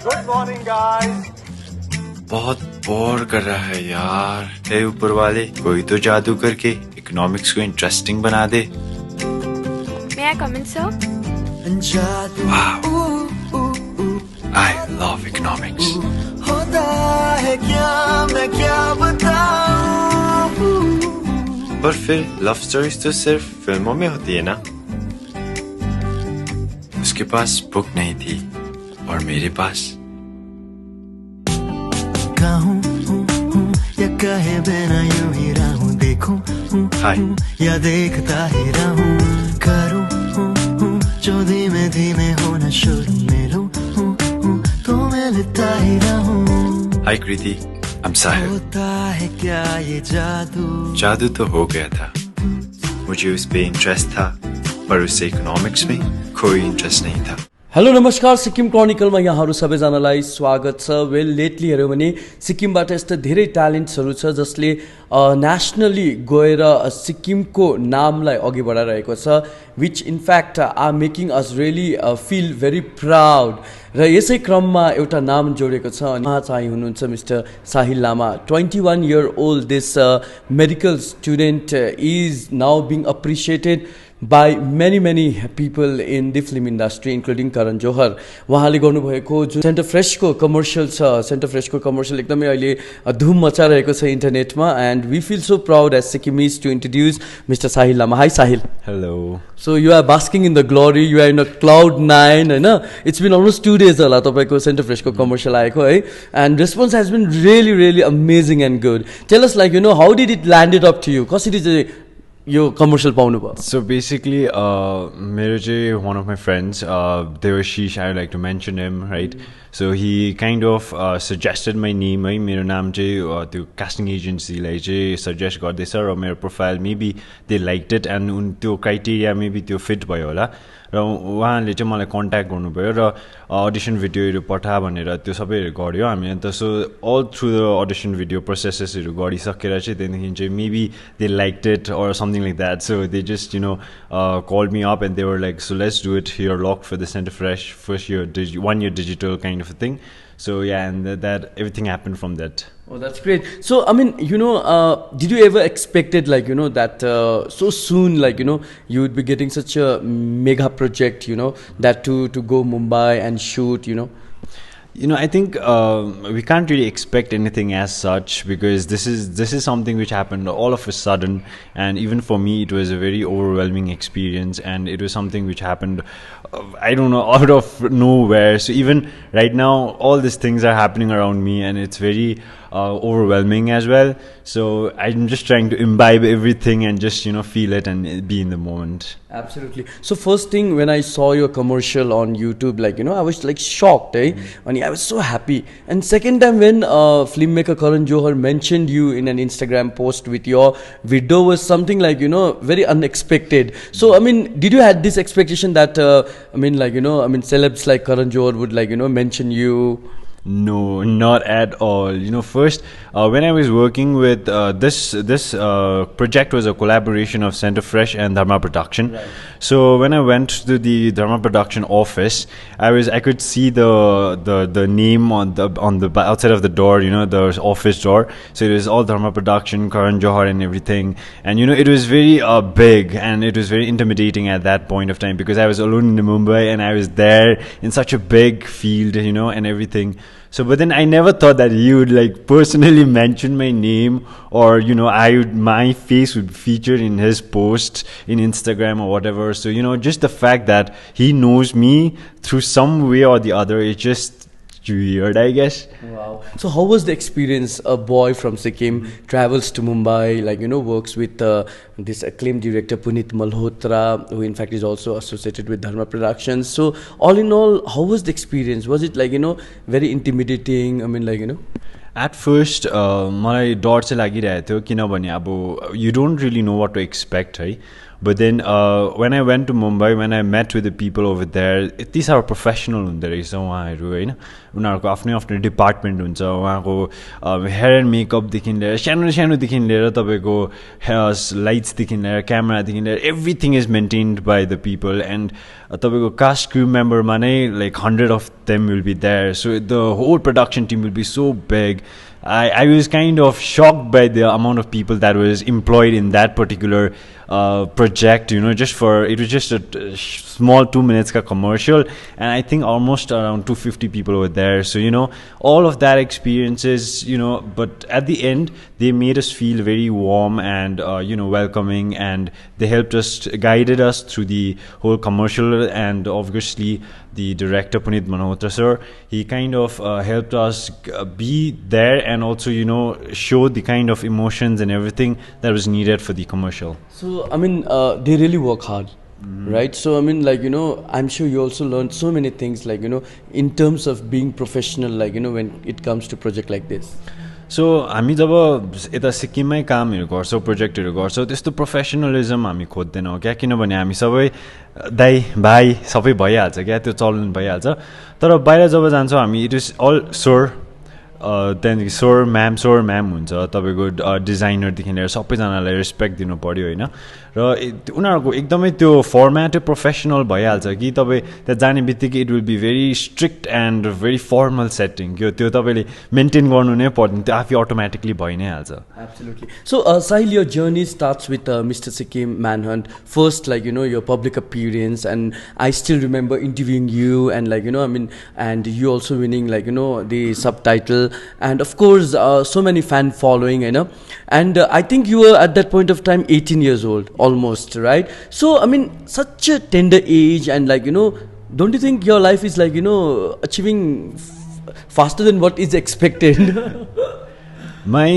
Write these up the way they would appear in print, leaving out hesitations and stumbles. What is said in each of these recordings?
Good morning, guys. बहुत bore कर रहा है यार. हे ऊपर वाले, कोई तो जादू करके इकोनॉमिक्स को इंटरेस्टिंग बना दे. May I come in, sir? Wow. I love economics. पर फिर लव स्टोरीज तो सिर्फ फिल्मों में होती है ना. उसके पास बुक नहीं थी और मेरे पास. या कहे बिना यूं ही रहूं, देखूं या देखता ही रहूं, करूं जो धीमे धीमे होना शुरू, मिलूं तो मिलता ही रहूं. Hi Kriti, I'm Sahil. होता है क्या ये जादू? जादू तो हो गया था. मुझे उस पे इंटरेस्ट था, पर उससे इकोनॉमिक्स में कोई इंटरेस्ट नहीं था. हेलो नमस्कार, सिक्किम क्रोनिकलमा यहाँहरू सबैजनालाई स्वागत छ. वेल, लेटली हेऱ्यो भने सिक्किमबाट यस्ता धेरै ट्यालेन्ट्सहरू छ जसले नेसनली गएर सिक्किमको नामलाई अघि बढाइरहेको छ, which in fact are making us really feel very proud. र यसै क्रममा एउटा नाम जोडेको छ, अनि उहाँ चाहिँ हुनुहुन्छ mister Sahil Lama. 21 year old this medical student is now being appreciated by many people in the film industry including Karan Johar. उहाँले गर्नुभएको जुन सेन्टर फ्रेसको कमर्सियल छ, सेन्टर फ्रेसको कमर्सियल एकदमै अहिले धुम मचाइरहेको छ इन्टरनेटमा, and we feel so proud as Sikkimese to introduce mister Sahil Lama. Hi Sahil. Hello. So you are basking in the glory, you are in a cloud 9 होइन. इट्स बिन अलमोस्ट 2 days होला तपाईँको सेन्टर फ्रेसको कमर्सियल आएको है, and response has been really amazing and good. Tell us like how did it landed up to you? कसरी चाहिँ यो commercial पाउनु भयो? So basically, मेरो चाहिँ one of my friends, Devashish, I would like to mention him, right? So he kind of suggested my name है. मेरो नाम चाहिँ त्यो कास्टिङ एजेन्सीलाई चाहिँ सजेस्ट गर्दैछ र मेरो profile maybe they liked it and त्यो क्राइटेरिया मेबी त्यो फिट भयो होला र उहाँले चाहिँ मलाई कन्ट्याक्ट गर्नुभयो र अडिसन भिडियोहरू पठा भनेर त्यो सबैहरू गऱ्यो हामी. अन्त सो अल थ्रु द अडिसन भिडियो प्रोसेसेसहरू गरिसकेर चाहिँ त्यहाँदेखि चाहिँ maybe they liked it or something like that. So they just called me up and they were like, so let's do it here, locked for the Center Fresh first year 1 year digital kind of a thing. So yeah, and that everything happened from that. Oh, that's great. So I mean, did you ever expected like that so soon, like you would be getting such a mega project, that to go Mumbai and shoot, I think we can't really expect anything as such, because this is something which happened all of a sudden, and even for me it was a very overwhelming experience, and it was something which happened I don't know, out of nowhere. So even right now all these things are happening around me and it's very overwhelming as well. So I'm just trying to imbibe everything and just feel it and be in the moment. Absolutely. So first thing, when I saw your commercial on YouTube, like I was like shocked, and I was so happy. And second time when filmmaker Karan Johar mentioned you in an Instagram post with your video was something like very unexpected. So I mean, did you had this expectation that celebs like Karan Johar would mention you? No, not at all. First, when I was working with this project was a collaboration of Center Fresh and Dharma Production. Right. So when I went to the Dharma Production office, I could see the name on the outside of the door, the office door. So it was all Dharma Production, Karan Johar and everything. And it was very big, and it was very intimidating at that point of time, because I was alone in Mumbai and I was there in such a big field, and everything. So, but then I never thought that he would like personally mention my name, or my face would feature in his post in Instagram or whatever. So just the fact that he knows me through some way or the other, it's just weird, I guess. Wow. So how was the experience? A boy from Sikkim travels to Mumbai, works with this acclaimed director Punit Malhotra, who in fact is also associated with Dharma Productions. So all in all, how was the experience? Was it very intimidating? I mean, At first, मलाई डर चाहिँ लागिरहेको थियो, किनभने अब you don't really know what to expect, है. But then when I went to Mumbai, when I met with the people over there, these are professional हुँदो रहेछ उहाँहरू होइन उनीहरूको आफ्नै आफ्नै डिपार्टमेन्ट हुन्छ उहाँको हेयर एन्ड मेकअपदेखि लिएर सानोदेखि लिएर तपाईँको लाइट्सदेखि लिएर क्यामेरादेखि लिएर everything is maintained by the people and तपाईँको कास्ट क्रू मेम्बरमा नै like 100 of them will be there, so the whole production team will be so big. I was kind of shocked by the amount of people that was employed in that particular project, you know, it was just a small 2 minutes ka commercial, and I think almost around 250 people were there. So, you know, all of that experiences, you know, but at the end, they made us feel very warm and, you know, welcoming, and they helped us, guided us through the whole commercial, and obviously the director, Puneet Malhotra sir, he kind of helped us be there and also, you know, show the kind of emotions and everything that was needed for the commercial. So, I mean, they really work hard, right? So, I mean, like, you know, I'm sure you also learned so many things, like, you know, in terms of being professional, like, you know, when it comes to project like this. सो हामी जब यता सिक्किममै कामहरू गर्छौँ प्रोजेक्टहरू गर्छौँ त्यस्तो professionalism हामी खोज्दैनौँ क्या किनभने हामी सबै दाइ भाइ सबै भइहाल्छ क्या त्यो चलन भइहाल्छ तर बाहिर जब जान्छौँ हामी इट इज अल सर त्यहाँदेखि सर म्याम हुन्छ तपाईँको डिजाइनरदेखि लिएर सबैजनालाई रेस्पेक्ट दिनु पऱ्यो होइन र उनीहरूको एकदमै त्यो फर्मेटै प्रोफेसनल भइहाल्छ कि तपाईँ त्यहाँ जाने बित्तिकै it will be very strict and very formal setting त्यो तपाईँले मेन्टेन गर्नु नै पर्दैन त्यो आफै अटोमेटिकली भइ नै हाल्छ Absolutely. So, Sahil, your journey starts with Mr. Sikkim Manhunt. First, like, you know, your public appearance, and I still remember interviewing you, and like, you know, I mean, and you also winning, like, you know, the subtitle, and of course, so many fan following, you know, and I think you were at that point of time 18 years old, almost, right? So, I mean, such a tender age, and like, you know, don't you think your life is like, you know, achieving faster than what is expected? My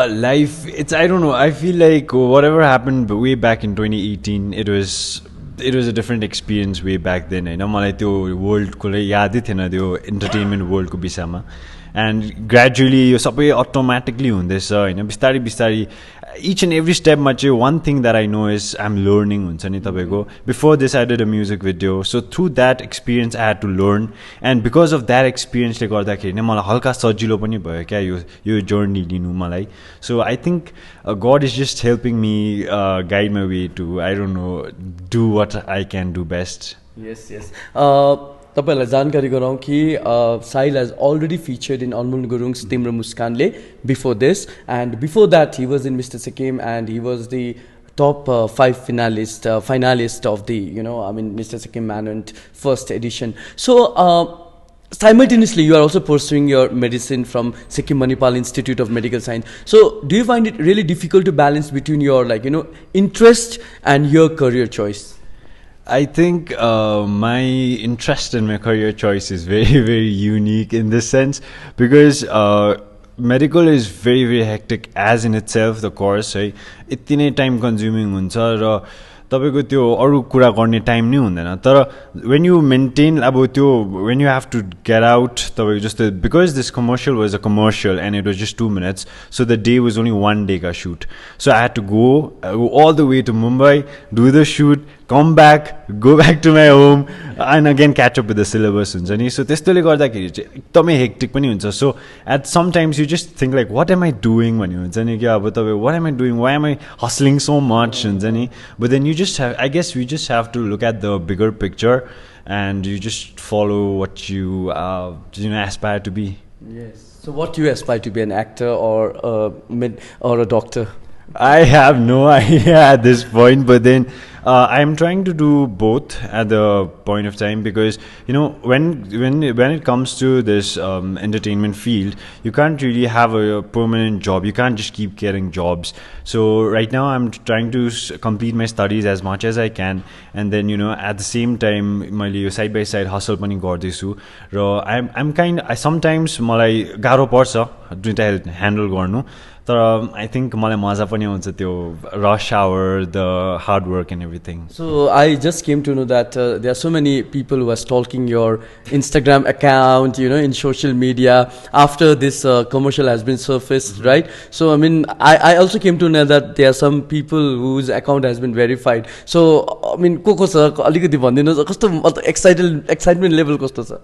life, I don't know, I feel like whatever happened way back in 2018, it was a different experience way back then होइन मलाई त्यो वर्ल्डको यादै थिएन त्यो entertainment वर्ल्डको विषयमा end gradually यो सबै automatically हुँदैछ होइन बिस्तारै बिस्तारै each and every step चाहिँ one thing that I know is I'm learning हुन्छ नि तपाईँको before this I did a music video, so through that experience I had to learn, and because of that experience ले गर्दाखेरि नै मलाई हल्का सजिलो पनि भयो क्या यो जर्नी लिनु मलाई. So I think God is just helping me guide my way to, I don't know, do what I can do best. Yes. तपाईँहरूलाई जानकारी गराउँ कि Sahil has already featured in Anmol Gurung's तिम्रो मुस्कानले before this, and before that he was in mister Sikkim, and he was the top 5 finalist of the, you know, I mean, Mr. Sikkim Manhunt first edition. So simultaneously you are also pursuing your medicine from Sikkim Manipal Institute of Medical Science. So do you find it really difficult to balance between your, like, you know, interest and your career choice? I think my interest and my career choice is very, very unique in this sense, because medical is very, very hectic as in itself, the course है यति नै time consuming हुन्छ र तपाईँको त्यो अरू कुरा गर्ने time नै हुँदैन. तर वेन यु मेन्टेन अब त्यो when you have to get out तपाईँको जस्तो because this commercial was a commercial and it was just 2 minutes, so the day was only 1 day का shoot, so I had to go all the way to Mumbai, do the shoot, come back, go back to my home, and again catch up with the syllabus हुन्छ नि. सो त्यस्तोले गर्दाखेरि चाहिँ एकदमै hectic पनि हुन्छ. So at sometimes you just think like what am I doing भन्ने हुन्छ नि कि अब तपाईँ what am I doing, why am I hustling so much हुन्छ नि. But then you just have, I guess we just have to look at the bigger picture, and you just follow what you aspire to be. Yes. So what do you aspire to be, an actor or a doctor? I have no idea at this point, but then I'm trying to do both at the point of time, because you know when it comes to this entertainment field, you can't really have a permanent job. You can't just keep getting jobs. So right now I'm trying to complete my studies as much as I can, and then, you know, at the same time मैले यो side by side hustle पनि गर्दैछु र I'm kind, I sometimes मलाई गाह्रो पर्छ दुईटा handle गर्नु, तर I think मलाई मजा पनि आउँछ त्यो rush hour, the hard work and everything. So I just came to know that there are so many people who are stalking your Instagram account, in social media after this commercial has been surfaced, right? So I mean, I also came to know that there are some people whose account has been verified. So I mean, को छ अलिकति भनिदिनुहोस् कस्तो excitement level कस्तो छ?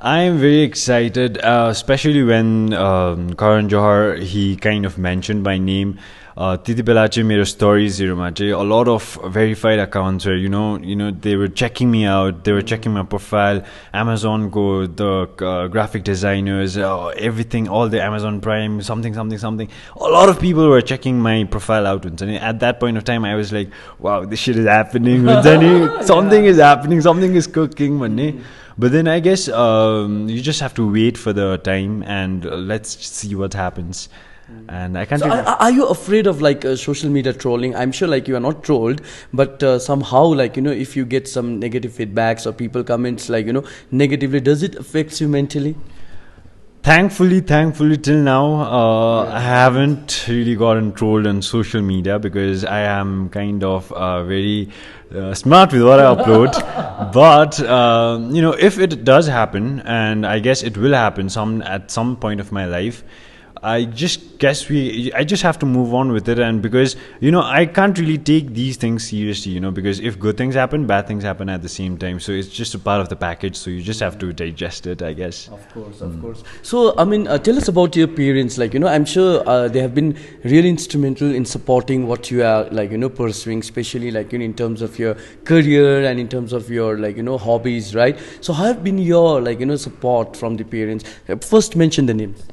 I'm very excited, especially when Karan Johar, he kind of mentioned my name. त्यति बेला चाहिँ मेरो स्टोरिजहरुमा चाहिँ a lot of verified accounts where they were checking me out, they were checking my profile. Amazon ko the graphic designers, everything, all the Amazon Prime, something. A lot of people were checking my profile out. At that point of time, I was like, wow, this shit is happening. Something is happening, something is cooking. But then I guess you just have to wait for the time and let's see what happens. And I can't. So are you afraid of social media trolling? I'm sure you are not trolled, but somehow if you get some negative feedbacks or people comments negatively, does it affect you mentally? Thankfully till now, I haven't really gotten trolled on social media because I am kind of very smart with what I upload. But if it does happen, and I guess it will happen at some point of my life, I just guess I just have to move on with it. And because I can't really take these things seriously, because if good things happen, bad things happen at the same time, so it's just a part of the package, so you just have to digest it, I guess. Of course. So I mean, tell us about your parents. I'm sure they have been really instrumental in supporting what you are pursuing, especially in terms of your career and in terms of your hobbies, right? So how have been your support from the parents? First mention the names.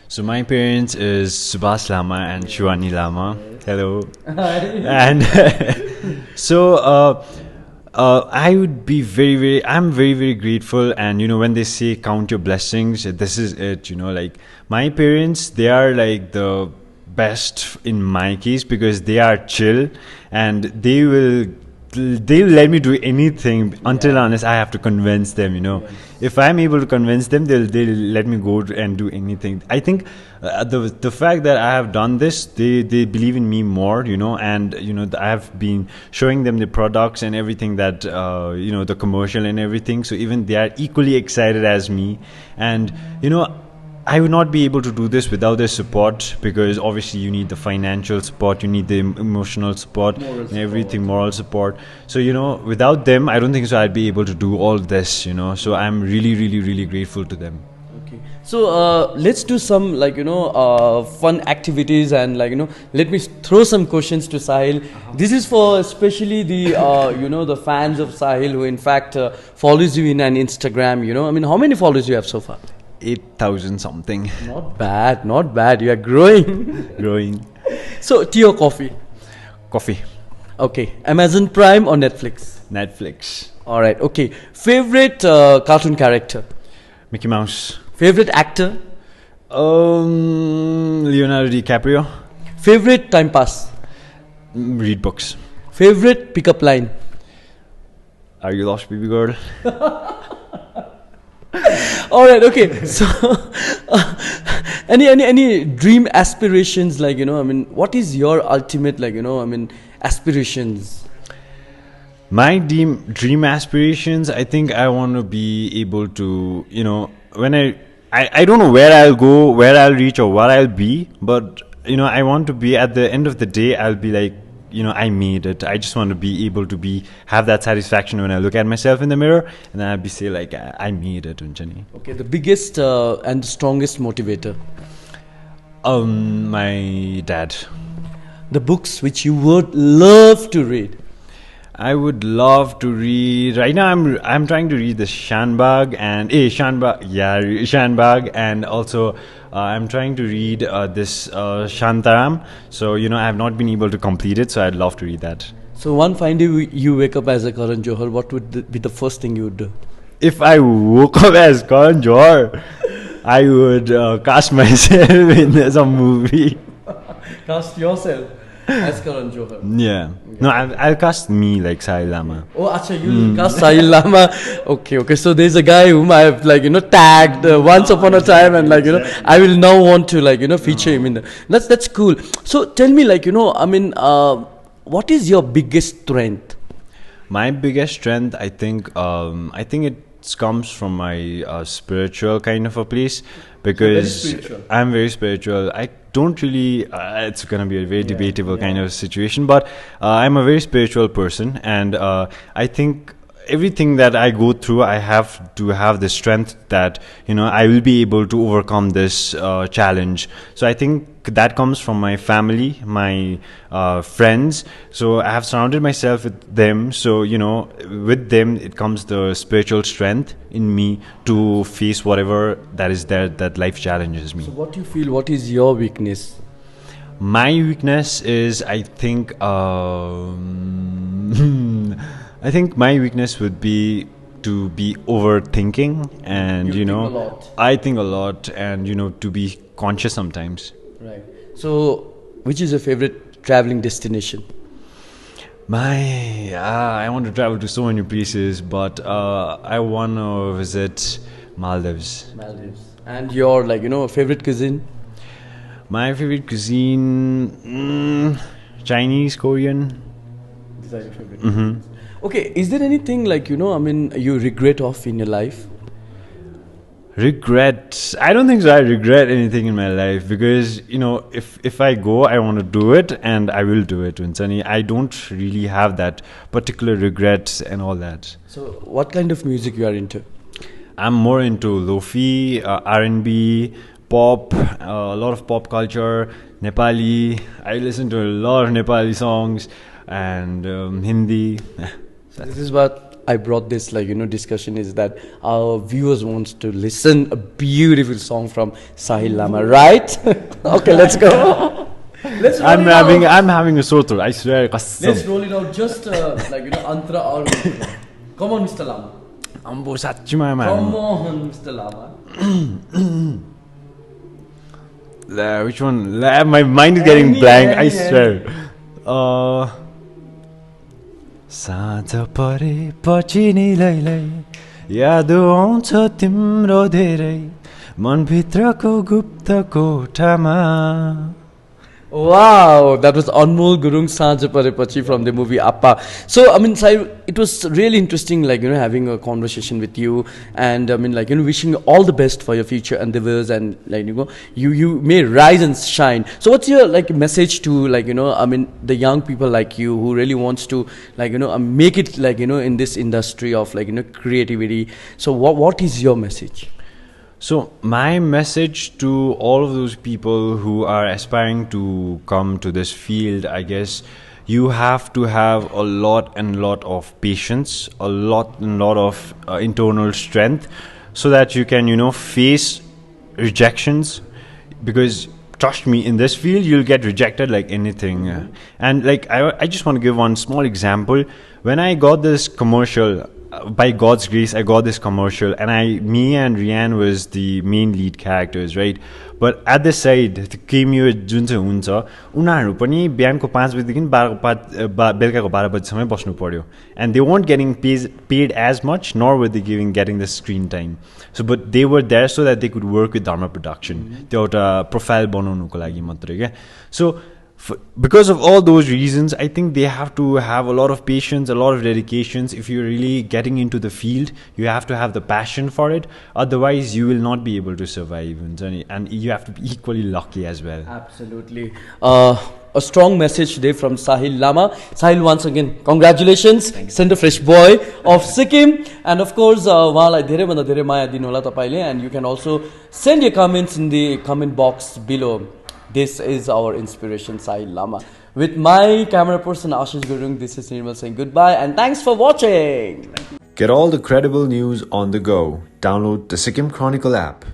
So my parents is Shahil Lama and Shahil Lama. Hello. And so I would be I'm very grateful. And when they say count your blessings, this is it. My parents, they are the best in my case because they are chill and they'll let me do anything until unless I have to convince them. If I'm able to convince them, they'll let me go and do anything. I think the fact that I have done this, they believe in me more, and I have been showing them the products and everything that the commercial and everything. So even they are equally excited as me, and I would not be able to do this without their support, because obviously you need the financial support, you need the emotional support, moral support. So, without them, I don't think so I'd be able to do all this, So I'm really grateful to them. Okay. So let's do some fun activities and let me throw some questions to Shahil. This is for especially the the fans of Shahil who in fact follows you in an Instagram. I mean, how many followers you have so far? 8,000 something. Not bad. You are growing. So, tea or coffee? Coffee. Okay. Amazon Prime or Netflix? Netflix. All right. Okay. Favorite cartoon character? Mickey Mouse. Favorite actor? Leonardo DiCaprio. Favorite time pass? Read books. Favorite pickup line? Are you lost, baby girl? All right, okay. So, any dream aspirations? I mean, what is your ultimate, aspirations? My dream aspirations, I think I want to be able to, when I don't know where I'll go, where I'll reach, or what I'll be, but, I want to be, at the end of the day, I'll be like, I made it. I just want to be able to have that satisfaction when I look at myself in the mirror, and then I'll be say I made it. Okay, the biggest and the strongest motivator? My dad. The books which you would love to read? I would love to read. Right now, I'm trying to read the Shanbag and also I'm trying to read this Shantaram. So I have not been able to complete it. So I'd love to read that. So one fine day you wake up as a Karan Johar, what would be the first thing you would do? If I woke up as Karan Johar, I would cast myself in some movie. Cast yourself. As Karan Johar. Yeah. No, I'll cast me like Shahil Lama. Oh, acha, you cast Shahil Lama. Okay. So there's a guy whom I have tagged once upon a time, and I will now want to feature him in the. That's cool. So tell me what is your biggest strength? My biggest strength, I think it comes from my spiritual kind of a place, because I'm very spiritual. I don't really. It's gonna be a very debatable kind of situation, but I'm a very spiritual person, and I think everything that I go through, I have to have the strength that I will be able to overcome this challenge. So I think that comes from my family, my friends. So I have surrounded myself with them. So with them, it comes the spiritual strength in me to face whatever that is there that life challenges me. So what do you feel? What is your weakness? My weakness is, I think my weakness would be to be overthinking, and think a lot. I think a lot, and to be conscious sometimes. Right. So which is your favorite traveling destination? I want to travel to so many places, but I want to visit Maldives. And your favorite cuisine? My favorite cuisine, Chinese, Korean. These are your favorite. Okay, is there anything you regret of in your life? Regret? I don't think so. I regret anything in my life, because if I go, I want to do it, and I will do it. I don't really have that particular regrets and all that. So, what kind of music you are into? I'm more into lofi, R&B, pop, a lot of pop culture, Nepali. I listen to a lot of Nepali songs, and Hindi. This is what I brought this discussion, is that our viewers wants to listen a beautiful song from Shahil Lama, right? Okay, let's go. I'm having a sore throat, I swear. Let's roll it out, just Antra or come on, Mr. Lama. Come on, Mr. Lama. Which one? My mind is getting blank, I swear. साँझ परेपछि नि लैलै याद आउँछ तिम्रो धेरै मनभित्रको गुप्त कोठामा. Wow, that was Anmol Gurung Saanj Parepachi from the movie Appa. So, Sai, it was really interesting, having a conversation with you, and wishing you all the best for your future endeavors, and you may rise and shine. So, what's your message to the young people like you who really wants to make it in this industry of creativity? So, what is your message? So my message to all of those people who are aspiring to come to this field, I guess, you have to have a lot of patience, a lot of internal strength, so that you can, face rejections. Because trust me, in this field, you'll get rejected like anything. And I just want to give one small example. When I got this commercial, by God's grace, I got this commercial, and me and Rianne was the main lead characters, right? But at the side, the cameo जुन चाहिँ हुन्छ उनीहरू पनि बिहानको 5 बजेदेखि बेलुकाको 12 बजेसम्म बस्नु पर्यो, and they weren't getting paid as much, nor were they getting the screen time. So but they were there so that they could work with Dharma Production. त्यो एउटा प्रोफाइल बनाउनुको लागि मात्रै के. So because of all those reasons, I think they have to have a lot of patience, a lot of dedications. If you're really getting into the field, you have to have the passion for it. Otherwise, you will not be able to survive. And you have to be equally lucky as well. Absolutely. A strong message today from Shahil Lama. Shahil, once again, congratulations. Center Fresh Boy of Sikkim. And of course, and you can also send your comments in the comment box below. This is our inspiration, Shahil Lama. With my camera person Ashish Gurung, this is Nirmal saying goodbye and thanks for watching. Get all the credible news on the go. Download the Sikkim Chronicle app.